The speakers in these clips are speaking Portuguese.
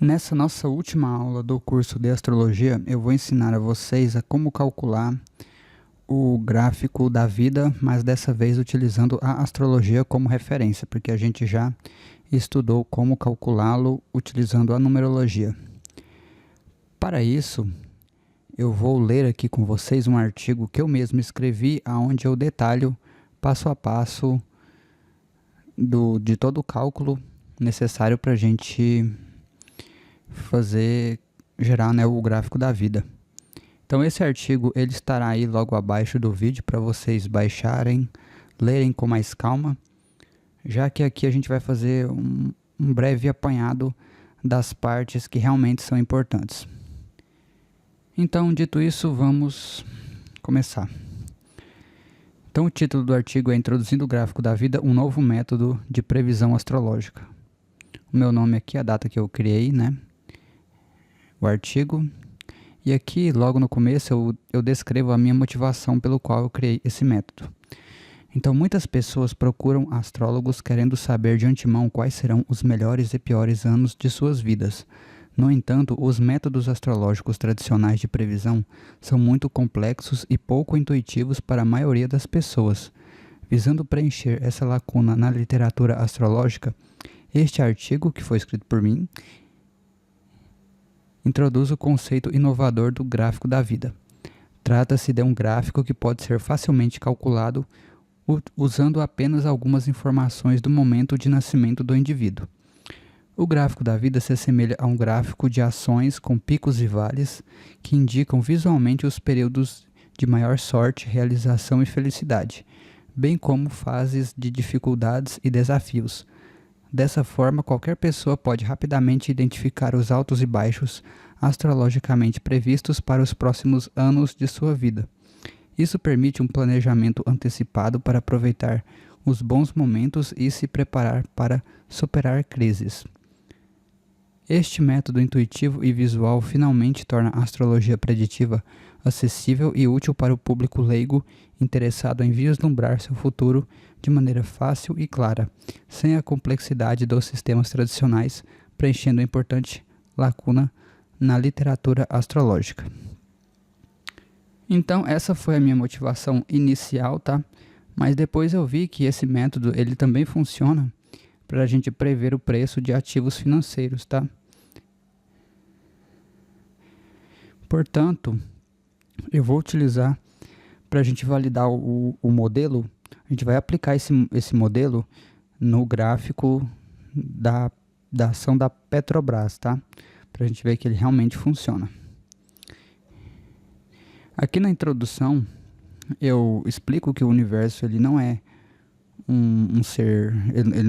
Nessa nossa última aula do curso de astrologia, eu vou ensinar a vocês a como calcular o gráfico da vida, mas dessa vez utilizando a astrologia como referência, porque a gente já estudou como calculá-lo utilizando a numerologia. Para isso, eu vou ler aqui com vocês um artigo que eu mesmo escrevi, onde eu detalho passo a passo de todo o cálculo necessário para a gente gerar, né, o gráfico da vida. Então esse artigo ele estará aí logo abaixo do vídeo para vocês baixarem, lerem com mais calma, já que aqui a gente vai fazer um breve apanhado das partes que realmente são importantes. Então, dito isso, vamos começar. Então o título do artigo é Introduzindo o Gráfico da Vida, um novo método de previsão astrológica. O meu nome aqui é a data que eu criei, né? O artigo. E aqui, logo no começo, eu descrevo a minha motivação pelo qual eu criei esse método. Então, muitas pessoas procuram astrólogos querendo saber de antemão quais serão os melhores e piores anos de suas vidas. No entanto, os métodos astrológicos tradicionais de previsão são muito complexos e pouco intuitivos para a maioria das pessoas. Visando preencher essa lacuna na literatura astrológica, este artigo, que foi escrito por mim, introduz o conceito inovador do gráfico da vida. Trata-se de um gráfico que pode ser facilmente calculado usando apenas algumas informações do momento de nascimento do indivíduo. O gráfico da vida se assemelha a um gráfico de ações com picos e vales que indicam visualmente os períodos de maior sorte, realização e felicidade, bem como fases de dificuldades e desafios. Dessa forma, qualquer pessoa pode rapidamente identificar os altos e baixos astrologicamente previstos para os próximos anos de sua vida. Isso permite um planejamento antecipado para aproveitar os bons momentos e se preparar para superar crises. Este método intuitivo e visual finalmente torna a astrologia preditiva acessível e útil para o público leigo interessado em vislumbrar seu futuro de maneira fácil e clara, sem a complexidade dos sistemas tradicionais, preenchendo a importante lacuna na literatura astrológica. Então essa foi a minha motivação inicial, tá? Mas depois eu vi que esse método ele também funciona para a gente prever o preço de ativos financeiros, tá? Portanto, eu vou utilizar para a gente validar o modelo. A gente vai aplicar esse modelo no gráfico da ação da Petrobras, tá? Para a gente ver que ele realmente funciona. Aqui na introdução, eu explico que o universo ele não é um ser, ele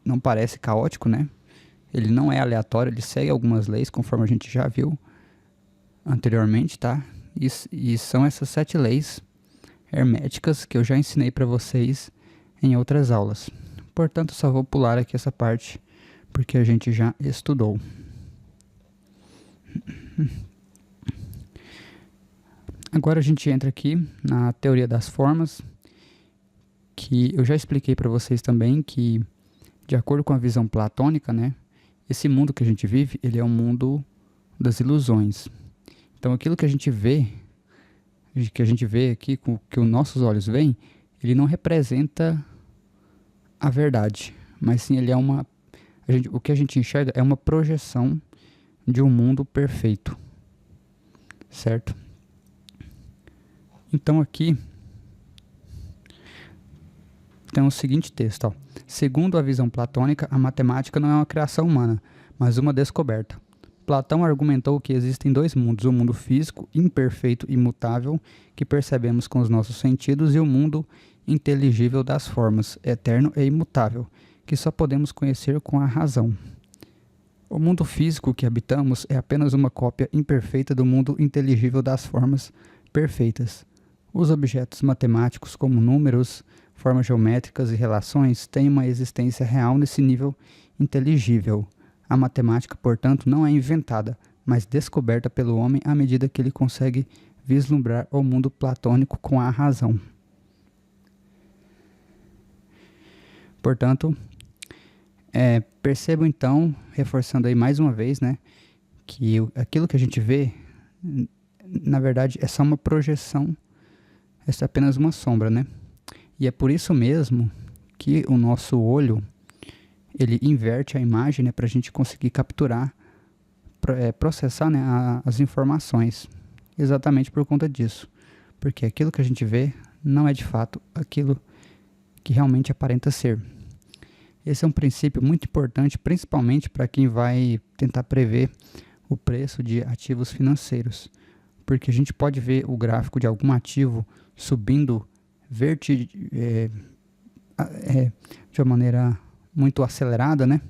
não parece caótico, né? Ele não é aleatório, ele segue algumas leis, conforme a gente já viu anteriormente, tá? E são essas 7 leis herméticas que eu já ensinei para vocês em outras aulas. Portanto, só vou pular aqui essa parte, porque a gente já estudou. Agora a gente entra aqui na teoria das formas, que eu já expliquei para vocês também que, de acordo com a visão platônica, né, esse mundo que a gente vive, ele é um mundo das ilusões. Então aquilo que a gente vê aqui, que os nossos olhos veem, ele não representa a verdade, mas sim ele é o que a gente enxerga é uma projeção de um mundo perfeito, certo? Então aqui tem o seguinte texto, ó. Segundo a visão platônica, a matemática não é uma criação humana, mas uma descoberta. Platão argumentou que existem 2 mundos, o mundo físico, imperfeito e imutável, que percebemos com os nossos sentidos, e o mundo inteligível das formas, eterno e imutável, que só podemos conhecer com a razão. O mundo físico que habitamos é apenas uma cópia imperfeita do mundo inteligível das formas perfeitas. Os objetos matemáticos, como números, formas geométricas e relações, têm uma existência real nesse nível inteligível. A matemática, portanto, não é inventada, mas descoberta pelo homem à medida que ele consegue vislumbrar o mundo platônico com a razão. Portanto, Percebo então, reforçando aí mais uma vez, né, que aquilo que a gente vê, na verdade, é só uma projeção, essa é apenas uma sombra, né? E é por isso mesmo que o nosso olho, ele inverte a imagem, né, para a gente conseguir capturar, processar, né, as informações. Exatamente por conta disso. Porque aquilo que a gente vê não é de fato aquilo que realmente aparenta ser. Esse é um princípio muito importante, principalmente para quem vai tentar prever o preço de ativos financeiros. Porque a gente pode ver o gráfico de algum ativo subindo de uma maneira muito acelerada, né?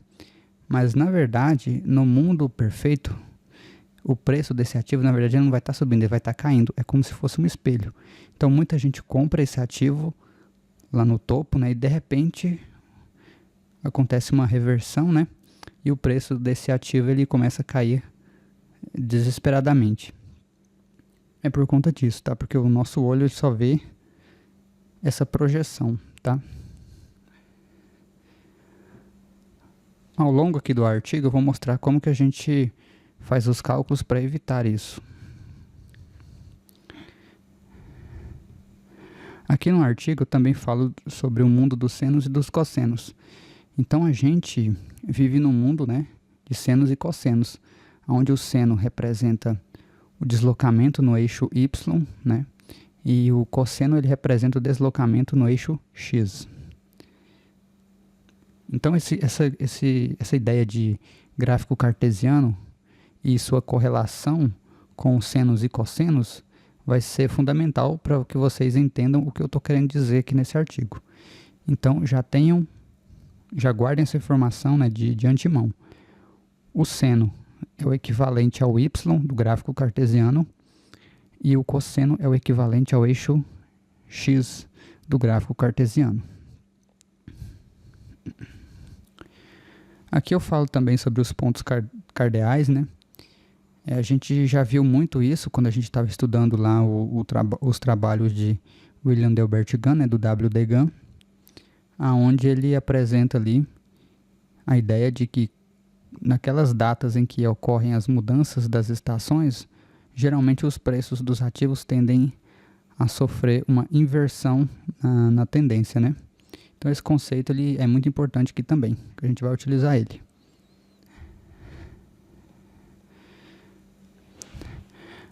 Mas na verdade, no mundo perfeito, o preço desse ativo, na verdade, não vai estar subindo, ele vai estar caindo. É como se fosse um espelho. Então, muita gente compra esse ativo lá no topo, né? E de repente acontece uma reversão, né? E o preço desse ativo ele começa a cair desesperadamente. É por conta disso, tá? Porque o nosso olho só vê essa projeção, tá? Ao longo aqui do artigo eu vou mostrar como que a gente faz os cálculos para evitar isso. Aqui no artigo eu também falo sobre o mundo dos senos e dos cossenos. Então a gente vive num mundo, né, de senos e cossenos, onde o seno representa o deslocamento no eixo Y, né, e o cosseno ele representa o deslocamento no eixo X. Então essa ideia de gráfico cartesiano e sua correlação com senos e cossenos vai ser fundamental para que vocês entendam o que eu estou querendo dizer aqui nesse artigo. Então já guardem essa informação, né, de antemão. O seno é o equivalente ao y do gráfico cartesiano e o cosseno é o equivalente ao eixo x do gráfico cartesiano. Aqui eu falo também sobre os pontos cardeais, né? A gente já viu muito isso quando a gente estava estudando lá os trabalhos de William Delbert Gunn, né, do W.D. Gunn, aonde ele apresenta ali a ideia de que naquelas datas em que ocorrem as mudanças das estações, geralmente os preços dos ativos tendem a sofrer uma inversão na tendência, né? Então esse conceito ele é muito importante aqui também, que a gente vai utilizar ele.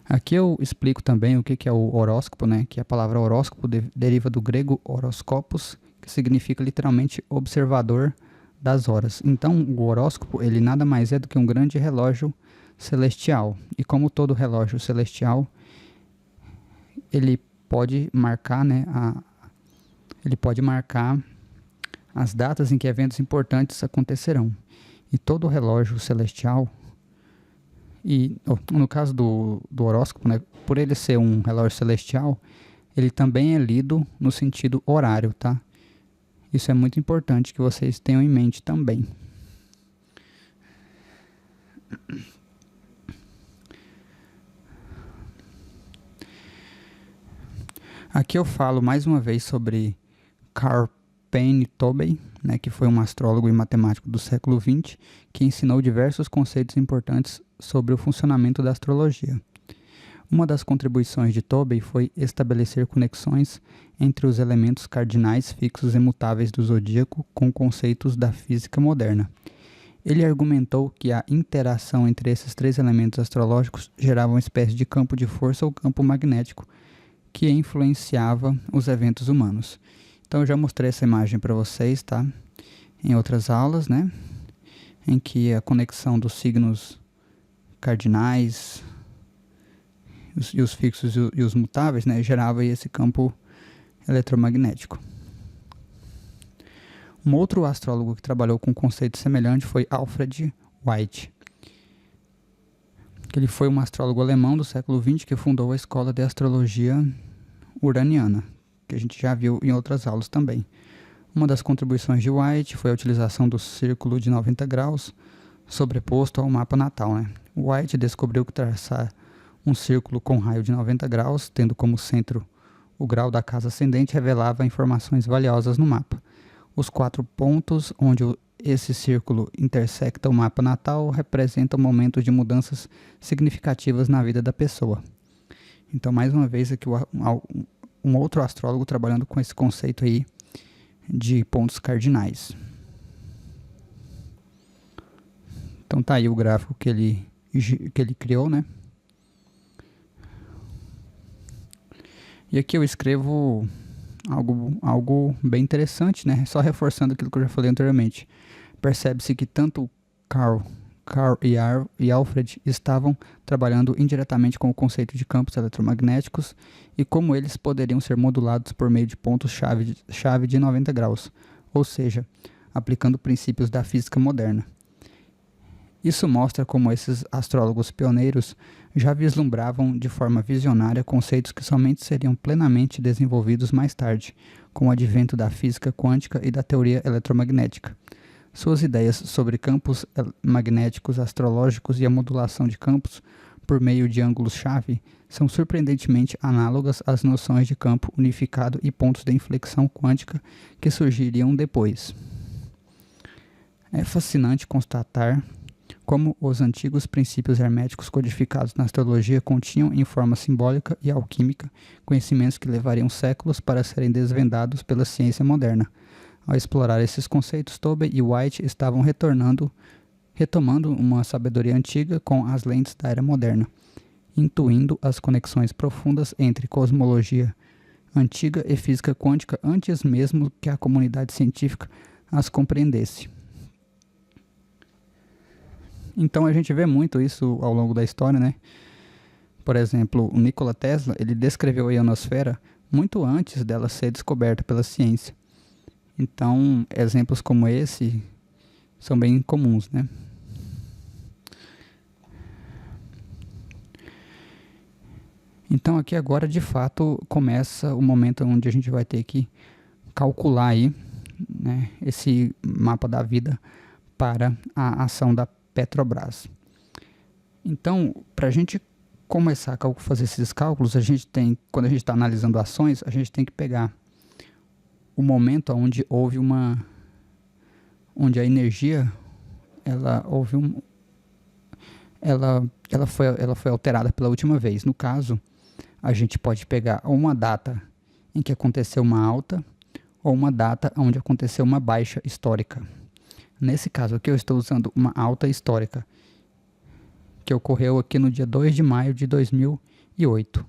Aqui eu explico também o que é o horóscopo, né? Que a palavra horóscopo deriva do grego horoskopos, que significa literalmente observador das horas. Então o horóscopo ele nada mais é do que um grande relógio celestial. E como todo relógio celestial, ele pode marcar, né, ele pode marcar as datas em que eventos importantes acontecerão. E todo relógio celestial, e no caso do horóscopo, né, por ele ser um relógio celestial, ele também é lido no sentido horário, tá? Isso é muito importante que vocês tenham em mente também. Aqui eu falo mais uma vez sobre Carl Payne Tobey, né, que foi um astrólogo e matemático do século XX, que ensinou diversos conceitos importantes sobre o funcionamento da astrologia. Uma das contribuições de Tobey foi estabelecer conexões entre os elementos cardinais fixos e mutáveis do zodíaco com conceitos da física moderna. Ele argumentou que a interação entre esses três elementos astrológicos gerava uma espécie de campo de força ou campo magnético que influenciava os eventos humanos. Então eu já mostrei essa imagem para vocês, tá? Em outras aulas, né? Em que a conexão dos signos cardinais e os fixos e os mutáveis, né, gerava esse campo eletromagnético. Um outro astrólogo que trabalhou com um conceito semelhante foi Alfred White. Ele foi um astrólogo alemão do século XX que fundou a escola de astrologia uraniana, que a gente já viu em outras aulas também. Uma das contribuições de White foi a utilização do círculo de 90 graus sobreposto ao mapa natal, né? White descobriu que traçar um círculo com raio de 90 graus, tendo como centro o grau da casa ascendente, revelava informações valiosas no mapa. Os 4 pontos onde esse círculo intersecta o mapa natal, representa momentos de mudanças significativas na vida da pessoa. Então, mais uma vez, aqui um outro astrólogo trabalhando com esse conceito aí de pontos cardinais. Então tá aí o gráfico que ele criou, né? E aqui eu escrevo algo bem interessante, né? Só reforçando aquilo que eu já falei anteriormente. Percebe-se que tanto Carl e Alfred estavam trabalhando indiretamente com o conceito de campos eletromagnéticos e como eles poderiam ser modulados por meio de pontos-chave de 90 graus, ou seja, aplicando princípios da física moderna. Isso mostra como esses astrólogos pioneiros já vislumbravam de forma visionária conceitos que somente seriam plenamente desenvolvidos mais tarde, com o advento da física quântica e da teoria eletromagnética. Suas ideias sobre campos magnéticos astrológicos e a modulação de campos por meio de ângulos-chave são surpreendentemente análogas às noções de campo unificado e pontos de inflexão quântica que surgiriam depois. É fascinante constatar como os antigos princípios herméticos codificados na astrologia continham em forma simbólica e alquímica conhecimentos que levariam séculos para serem desvendados pela ciência moderna. Ao explorar esses conceitos, Tobey e White estavam retomando uma sabedoria antiga com as lentes da era moderna, intuindo as conexões profundas entre cosmologia antiga e física quântica antes mesmo que a comunidade científica as compreendesse. Então a gente vê muito isso ao longo da história, né? Por exemplo, o Nikola Tesla, ele descreveu a ionosfera muito antes dela ser descoberta pela ciência. Então, exemplos como esse são bem comuns, né? Então aqui agora, de fato, começa o momento onde a gente vai ter que calcular aí, né, esse mapa da vida para a ação da Petrobras. Então, para a gente começar a fazer esses cálculos, quando a gente está analisando ações, a gente tem que pegar o momento onde houve onde a energia, ela foi alterada pela última vez. No caso, a gente pode pegar uma data em que aconteceu uma alta ou uma data onde aconteceu uma baixa histórica. Nesse caso aqui eu estou usando uma alta histórica, que ocorreu aqui no dia 2 de maio de 2008.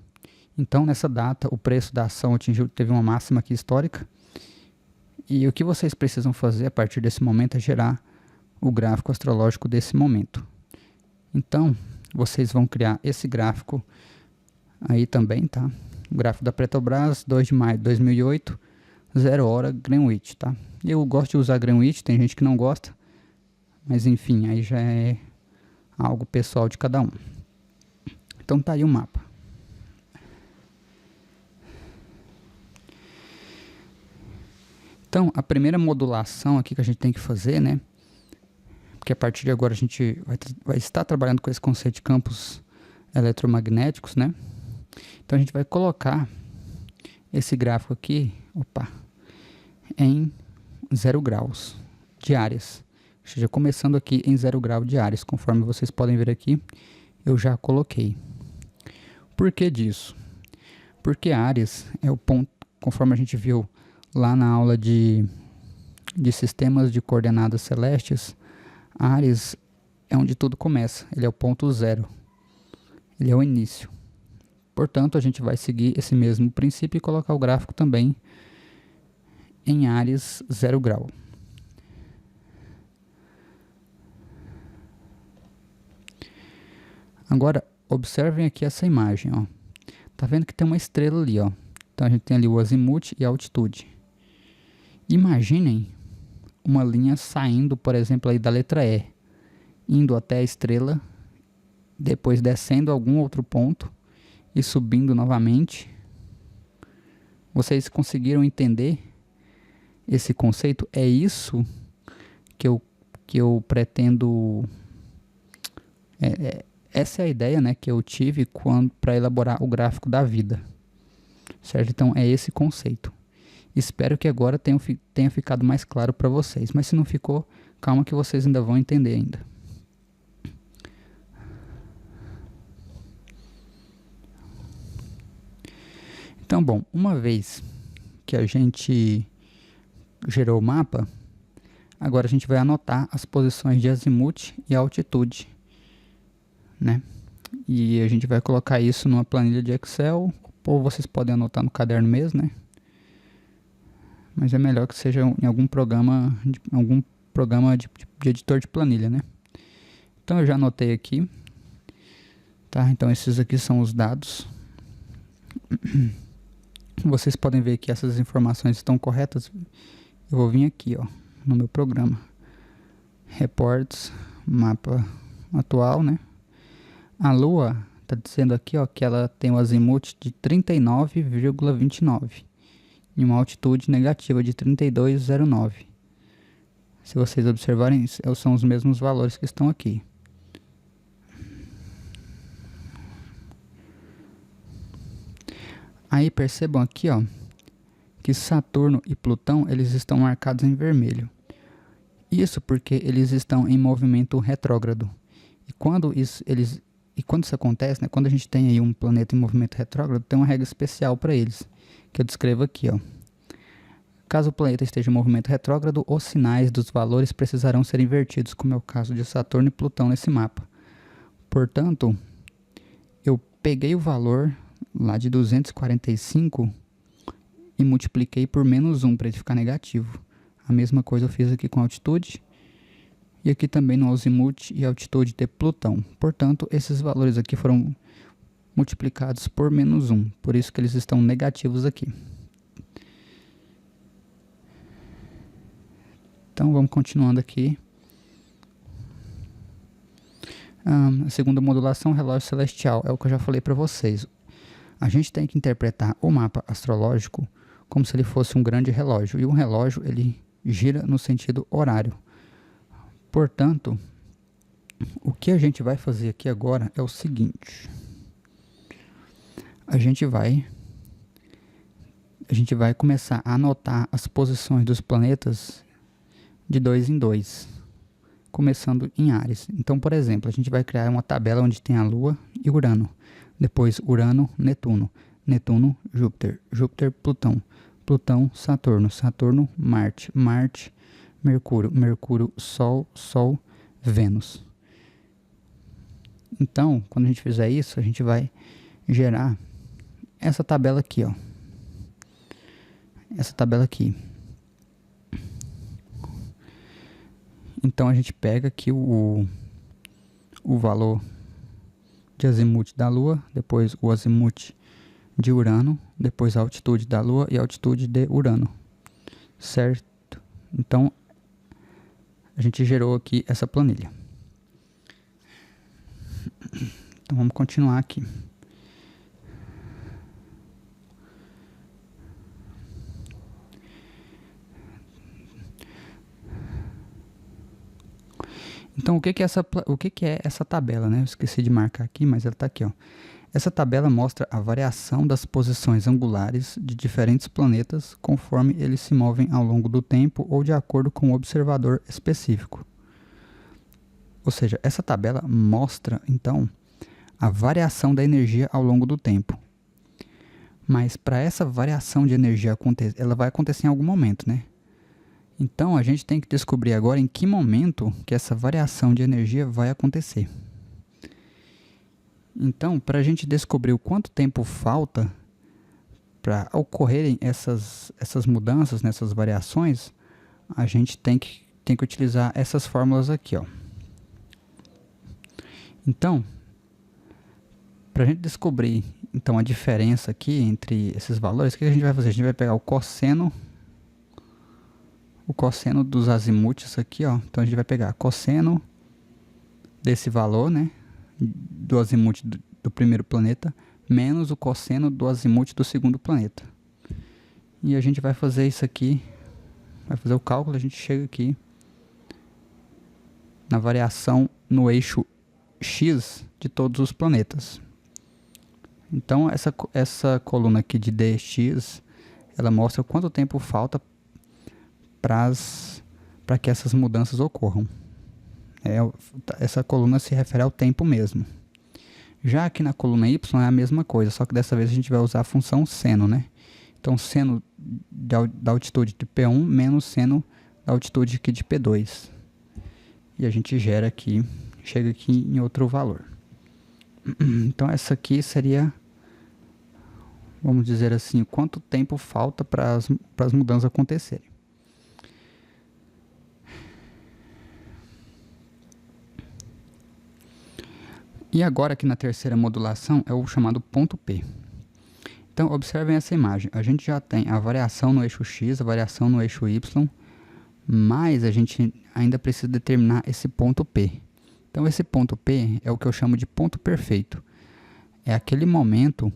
Então, nessa data, o preço da ação teve uma máxima aqui histórica. E o que vocês precisam fazer a partir desse momento é gerar o gráfico astrológico desse momento. Então, vocês vão criar esse gráfico aí também, tá? O gráfico da Petrobras, 2 de maio de 2008, 0 hora Greenwich, tá? Eu gosto de usar Greenwich, tem gente que não gosta, mas enfim, aí já é algo pessoal de cada um. Então tá aí o mapa. Então, a primeira modulação aqui que a gente tem que fazer, né? Porque a partir de agora a gente vai estar trabalhando com esse conceito de campos eletromagnéticos, né? Então a gente vai colocar esse gráfico aqui, em 0 graus de Áries. Ou seja, começando aqui em 0 grau de Áries, conforme vocês podem ver aqui, eu já coloquei. Por que disso? Porque Áries é o ponto, conforme a gente viu lá na aula de sistemas de coordenadas celestes, Áries é onde tudo começa, ele é o ponto zero, ele é o início. Portanto, a gente vai seguir esse mesmo princípio e colocar o gráfico também em Áries 0 grau. Agora, observem aqui essa imagem, ó. Tá vendo que tem uma estrela ali, ó. Então a gente tem ali o azimuth e a altitude. Imaginem uma linha saindo, por exemplo, aí da letra E, indo até a estrela, depois descendo a algum outro ponto e subindo novamente. Vocês conseguiram entender esse conceito? É isso que eu pretendo... essa é a ideia, né, que eu tive para elaborar o gráfico da vida. Certo? Então é esse conceito. Espero que agora tenha ficado mais claro para vocês. Mas se não ficou, calma que vocês ainda vão entender ainda. Então, bom, uma vez que a gente gerou o mapa, agora a gente vai anotar as posições de azimuth e altitude, né? E a gente vai colocar isso numa planilha de Excel, ou vocês podem anotar no caderno mesmo, né? Mas é melhor que seja em algum programa de editor de planilha, né? Então eu já anotei aqui, tá? Então esses aqui são os dados. Vocês podem ver que essas informações estão corretas. Eu vou vir aqui, ó, no meu programa. Reports, mapa atual, né? A Lua está dizendo aqui, ó, que ela tem um azimuth de 39,29 e uma altitude negativa de 32,09. Se vocês observarem, são os mesmos valores que estão aqui. Aí percebam aqui, ó, que Saturno e Plutão eles estão marcados em vermelho. Isso porque eles estão em movimento retrógrado. E quando isso acontece, né, quando a gente tem aí um planeta em movimento retrógrado, tem uma regra especial para eles, que eu descrevo aqui, ó. Caso o planeta esteja em movimento retrógrado, os sinais dos valores precisarão ser invertidos, como é o caso de Saturno e Plutão nesse mapa. Portanto, eu peguei o valor lá de 245 e multipliquei por -1 para ele ficar negativo. A mesma coisa eu fiz aqui com a altitude e aqui também no azimuth e altitude de Plutão. Portanto, esses valores aqui foram multiplicados por -1, por isso que eles estão negativos aqui. Então vamos continuando aqui. A segunda modulação, relógio celestial, é o que eu já falei para vocês. A gente tem que interpretar o mapa astrológico como se ele fosse um grande relógio. E um relógio, ele gira no sentido horário. Portanto, o que a gente vai fazer aqui agora é o seguinte. A gente vai começar a anotar as posições dos planetas de 2 em 2, começando em Áries. Então, por exemplo, a gente vai criar uma tabela onde tem a Lua e Urano. Depois Urano, Netuno, Netuno, Júpiter, Júpiter, Plutão, Plutão, Saturno, Saturno, Marte, Marte, Mercúrio, Mercúrio, Sol, Sol, Vênus. Então, quando a gente fizer isso, a gente vai gerar essa tabela aqui, ó. Essa tabela aqui. Então a gente pega aqui o valor de azimuth da Lua, depois o azimuth de Urano, depois a altitude da Lua e a altitude de Urano, certo? Então a gente gerou aqui essa planilha. Então vamos continuar aqui. Então, o que é essa tabela, né? Eu esqueci de marcar aqui, mas ela está aqui, ó. Essa tabela mostra a variação das posições angulares de diferentes planetas conforme eles se movem ao longo do tempo ou de acordo com um observador específico. Ou seja, essa tabela mostra, então, a variação da energia ao longo do tempo. Mas para essa variação de energia acontecer, ela vai acontecer em algum momento, né? Então, a gente tem que descobrir agora em que momento que essa variação de energia vai acontecer. Então, para a gente descobrir o quanto tempo falta para ocorrerem essas mudanças, nessas variações, a gente tem que utilizar essas fórmulas aqui, ó. Então, para a gente descobrir então, a diferença aqui entre esses valores, o que a gente vai fazer? A gente vai pegar o cosseno dos azimuths aqui, ó. Então a gente vai pegar cosseno desse valor, né, do azimuth do primeiro planeta, menos o cosseno do azimuth do segundo planeta. E a gente vai fazer isso aqui, vai fazer o cálculo, a gente chega aqui na variação no eixo X de todos os planetas. Então essa coluna aqui de dx, ela mostra quanto tempo falta para para que essas mudanças ocorram. Essa coluna se refere ao tempo mesmo. Já aqui na coluna y é a mesma coisa, só que dessa vez a gente vai usar a função seno, né? Então, seno da altitude de P1 menos seno da altitude aqui de P2. E a gente gera aqui, chega aqui em outro valor. Então, essa aqui seria, vamos dizer assim, quanto tempo falta para as mudanças acontecerem. E agora aqui na terceira modulação é o chamado ponto P. Então observem essa imagem, a gente já tem a variação no eixo X, a variação no eixo Y, mas a gente ainda precisa determinar esse ponto P. Então esse ponto P é o que eu chamo de ponto perfeito. É aquele momento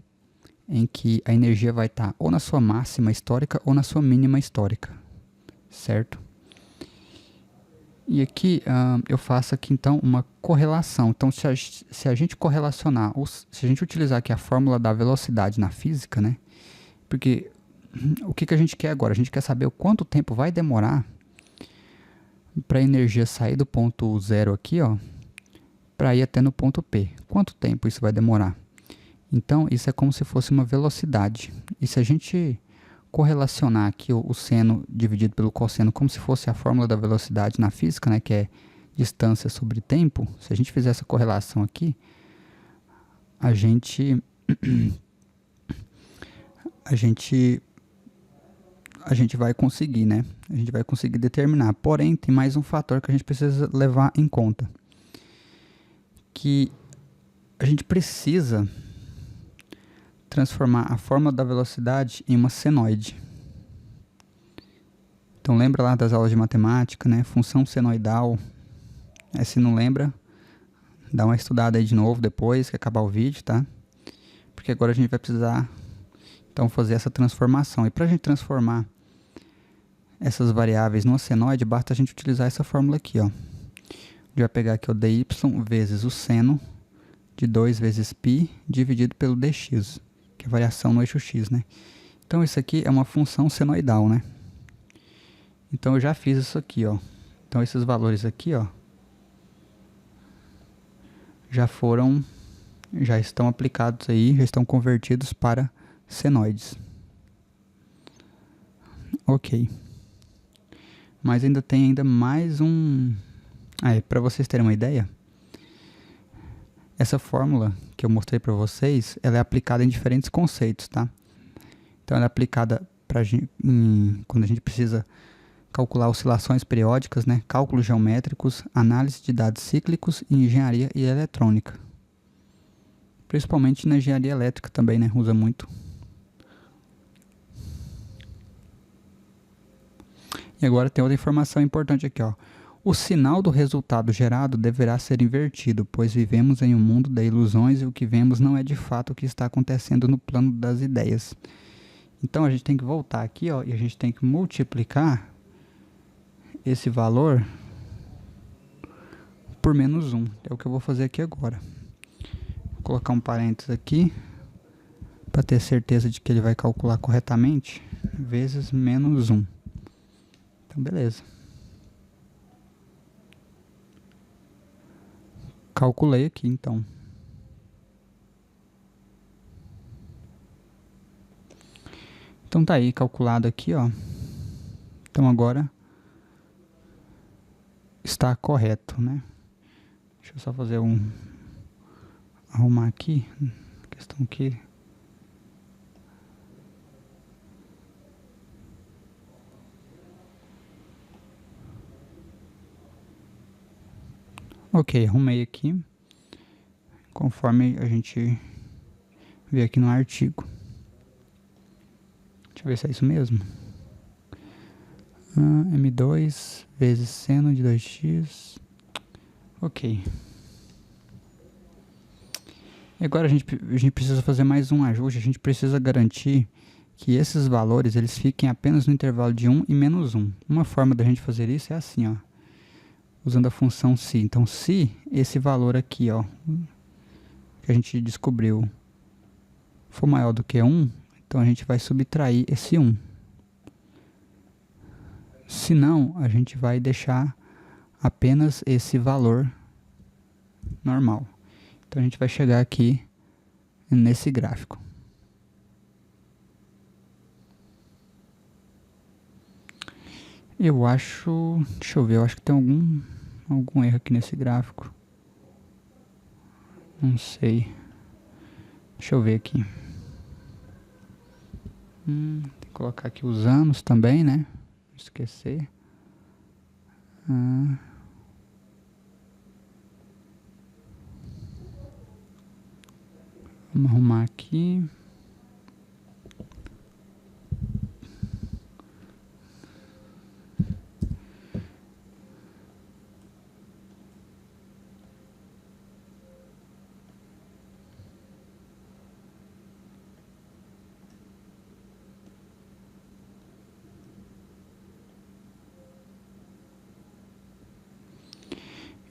em que a energia vai estar ou na sua máxima histórica ou na sua mínima histórica, certo? E aqui eu faço aqui então uma correlação. Então se a gente correlacionar, se a gente utilizar aqui a fórmula da velocidade na física, né? Porque o que a gente quer agora? A gente quer saber o quanto tempo vai demorar para a energia sair do ponto zero aqui, ó, para ir até no ponto P. Quanto tempo isso vai demorar? Então isso é como se fosse uma velocidade. E se a gente correlacionar aqui o seno dividido pelo cosseno como se fosse a fórmula da velocidade na física, né, que é distância sobre tempo, se a gente fizer essa correlação aqui, a gente vai conseguir, né? A gente vai conseguir determinar. Porém, tem mais um fator que a gente precisa levar em conta, que a gente precisa transformar a fórmula da velocidade em uma senoide. Então lembra lá das aulas de matemática, né? Função senoidal. Se não lembra, dá uma estudada aí de novo depois que acabar o vídeo, tá? Porque agora a gente vai precisar então fazer essa transformação. E para a gente transformar essas variáveis numa senoide, basta a gente utilizar essa fórmula aqui, ó. A gente vai pegar aqui o dy vezes o seno de 2 vezes π dividido pelo dx, que é a variação no eixo x, né? Então isso aqui é uma função senoidal, né? Então eu já fiz isso aqui, ó. Então esses valores aqui, ó, já estão aplicados aí, já estão convertidos para senoides. Ok. Mas ainda tem mais um... para vocês terem uma ideia, essa fórmula que eu mostrei para vocês, ela é aplicada em diferentes conceitos, tá? Então ela é aplicada quando a gente precisa calcular oscilações periódicas, né? Cálculos geométricos, análise de dados cíclicos e engenharia e eletrônica. Principalmente na engenharia elétrica também, né? Usa muito. E agora tem outra informação importante aqui, ó. O sinal do resultado gerado deverá ser invertido, pois vivemos em um mundo de ilusões e o que vemos não é de fato o que está acontecendo no plano das ideias. Então a gente tem que voltar aqui, ó, e a gente tem que multiplicar esse valor por menos 1. É o que eu vou fazer aqui agora. Vou colocar um parênteses aqui para ter certeza de que ele vai calcular corretamente, vezes menos 1. Então beleza. Calculei aqui, então. Então tá aí, calculado aqui, ó. Então agora está correto, né? Deixa eu só fazer arrumar aqui, questão aqui. Ok, arrumei aqui, conforme a gente vê aqui no artigo. Deixa eu ver se é isso mesmo. M2 vezes seno de 2x. Ok. E agora a gente precisa fazer mais um ajuste. A gente precisa garantir que esses valores eles fiquem apenas no intervalo de 1 e menos 1. Uma forma da gente fazer isso é assim, ó, usando a função se. Então, se esse valor aqui, ó, que a gente descobriu, for maior do que 1, então a gente vai subtrair esse 1. Se não, a gente vai deixar apenas esse valor normal. Então a gente vai chegar aqui nesse gráfico. Eu acho, deixa eu ver, eu acho que tem algum erro aqui nesse gráfico. Não sei. Deixa eu ver aqui. Tem que colocar aqui os anos também, né? Não esquecer. Vamos arrumar aqui.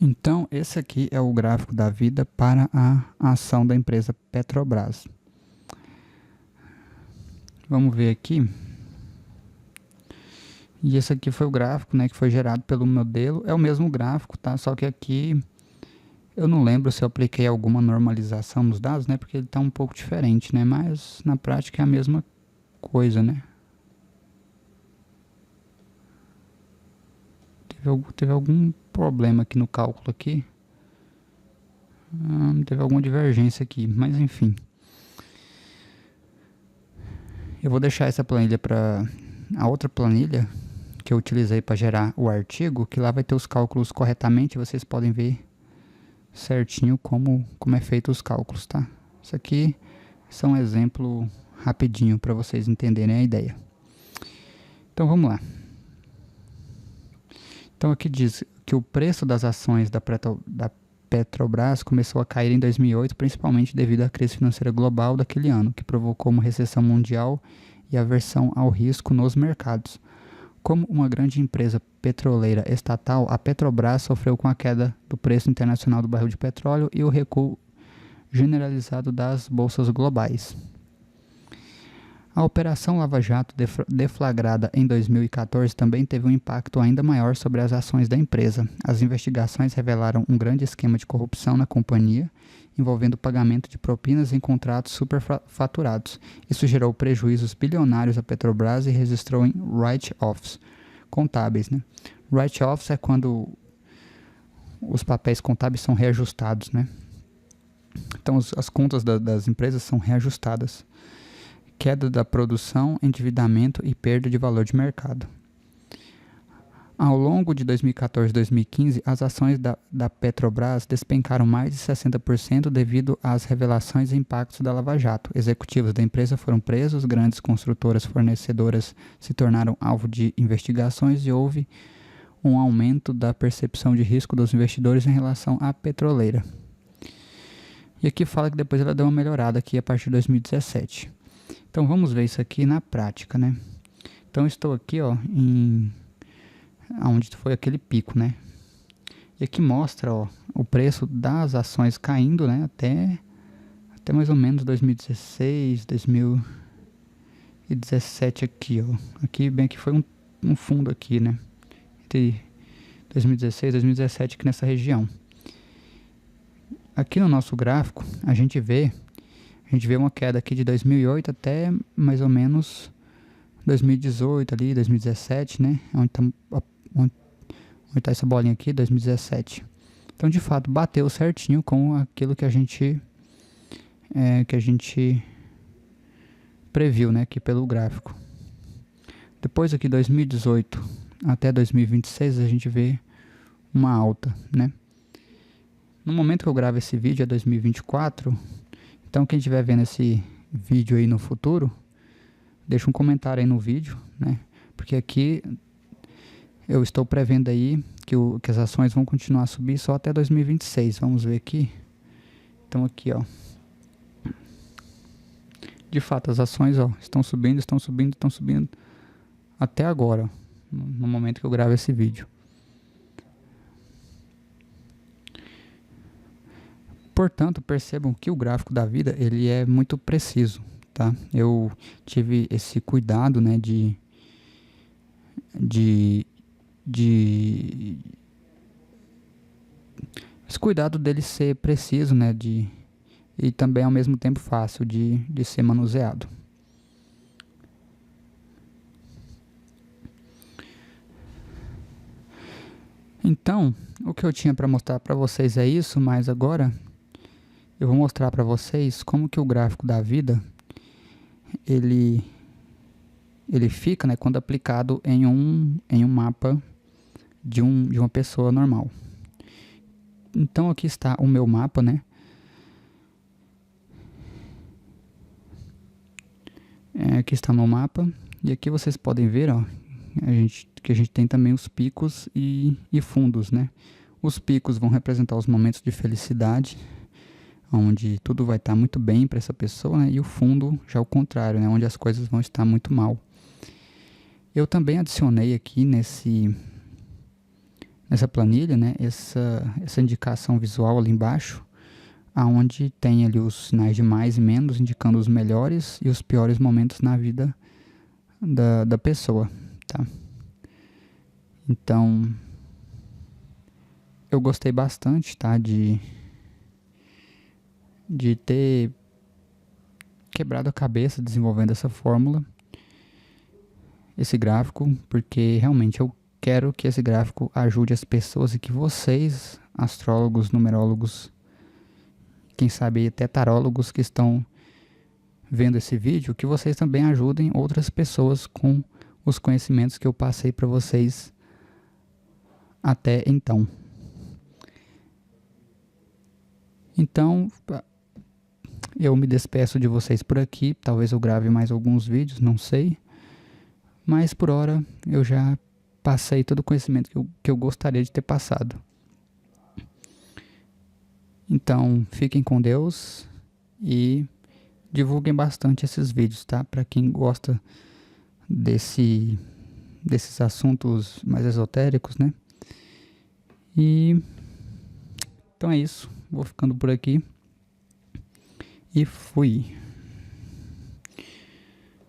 Então, esse aqui é o gráfico da vida para a ação da empresa Petrobras. Vamos ver aqui. E esse aqui foi o gráfico, né, que foi gerado pelo modelo. É o mesmo gráfico, tá? Só que aqui eu não lembro se eu apliquei alguma normalização nos dados, né? Porque ele está um pouco diferente, né? Mas na prática é a mesma coisa, né? Teve algum problema aqui no cálculo aqui. Teve alguma divergência aqui, mas enfim. Eu vou deixar essa planilha para a outra planilha que eu utilizei para gerar o artigo, que lá vai ter os cálculos corretamente, vocês podem ver certinho como é feito os cálculos, tá? Isso aqui é um exemplo rapidinho para vocês entenderem a ideia. Então vamos lá. Então aqui diz que o preço das ações da Petrobras começou a cair em 2008, principalmente devido à crise financeira global daquele ano, que provocou uma recessão mundial e aversão ao risco nos mercados. Como uma grande empresa petroleira estatal, a Petrobras sofreu com a queda do preço internacional do barril de petróleo e o recuo generalizado das bolsas globais. A Operação Lava Jato, deflagrada em 2014, também teve um impacto ainda maior sobre as ações da empresa. As investigações revelaram um grande esquema de corrupção na companhia, envolvendo o pagamento de propinas em contratos superfaturados. Isso gerou prejuízos bilionários à Petrobras e registrou em write-offs contábeis, né? Write-offs é quando os papéis contábeis são reajustados, né? Então as contas das empresas são reajustadas. Queda da produção, endividamento e perda de valor de mercado. Ao longo de 2014 e 2015, as ações da Petrobras despencaram mais de 60% devido às revelações e impactos da Lava Jato. Executivos da empresa foram presos, grandes construtoras fornecedoras se tornaram alvo de investigações e houve um aumento da percepção de risco dos investidores em relação à petroleira. E aqui fala que depois ela deu uma melhorada aqui a partir de 2017. Então vamos ver isso aqui na prática, né? Então estou aqui, ó, onde foi aquele pico, né? E aqui mostra, ó, o preço das ações caindo, né? Até mais ou menos 2016, 2017 aqui, ó. Aqui bem que foi um fundo aqui, né? Entre 2016 e 2017 aqui nessa região. Aqui no nosso gráfico a gente vê uma queda aqui de 2008 até mais ou menos 2018 ali, 2017, né? Onde tá essa bolinha aqui, 2017. Então, de fato, bateu certinho com aquilo que a gente previu, né? Aqui pelo gráfico. Depois aqui 2018 até 2026 a gente vê uma alta, né? No momento que eu gravo esse vídeo é 2024. Então quem estiver vendo esse vídeo aí no futuro, deixa um comentário aí no vídeo, né? Porque aqui eu estou prevendo aí que as ações vão continuar a subir só até 2026. Vamos ver aqui. Então aqui, ó. De fato, as ações, ó, estão subindo até agora, ó, no momento que eu gravo esse vídeo. Portanto, percebam que o gráfico da vida ele é muito preciso, tá? Eu tive esse cuidado, né, de de esse cuidado dele ser preciso, né, e também ao mesmo tempo fácil de ser manuseado. Então, o que eu tinha para mostrar para vocês é isso, mas agora eu vou mostrar para vocês como que o gráfico da vida ele fica, né, quando aplicado em um mapa de uma pessoa normal. Então aqui está o meu mapa, né? Aqui está o meu mapa e aqui vocês podem ver, ó, que a gente tem também os picos e fundos, né? Os picos vão representar os momentos de felicidade, onde tudo vai estar muito bem para essa pessoa, né? E o fundo já é o contrário, né? Onde as coisas vão estar muito mal. Eu também adicionei aqui nessa planilha, né? Essa indicação visual ali embaixo, aonde tem ali os sinais de mais e menos, indicando os melhores e os piores momentos na vida da pessoa, tá? Então, eu gostei bastante, tá? De ter quebrado a cabeça desenvolvendo essa fórmula, esse gráfico, porque realmente eu quero que esse gráfico ajude as pessoas e que vocês, astrólogos, numerólogos, quem sabe até tarólogos que estão vendo esse vídeo, que vocês também ajudem outras pessoas com os conhecimentos que eu passei para vocês até então. Então, eu me despeço de vocês por aqui. Talvez eu grave mais alguns vídeos, não sei. Mas por hora eu já passei todo o conhecimento que eu gostaria de ter passado. Então, fiquem com Deus e divulguem bastante esses vídeos, tá? Para quem gosta desses assuntos mais esotéricos, né? E então é isso. Vou ficando por aqui. E fui.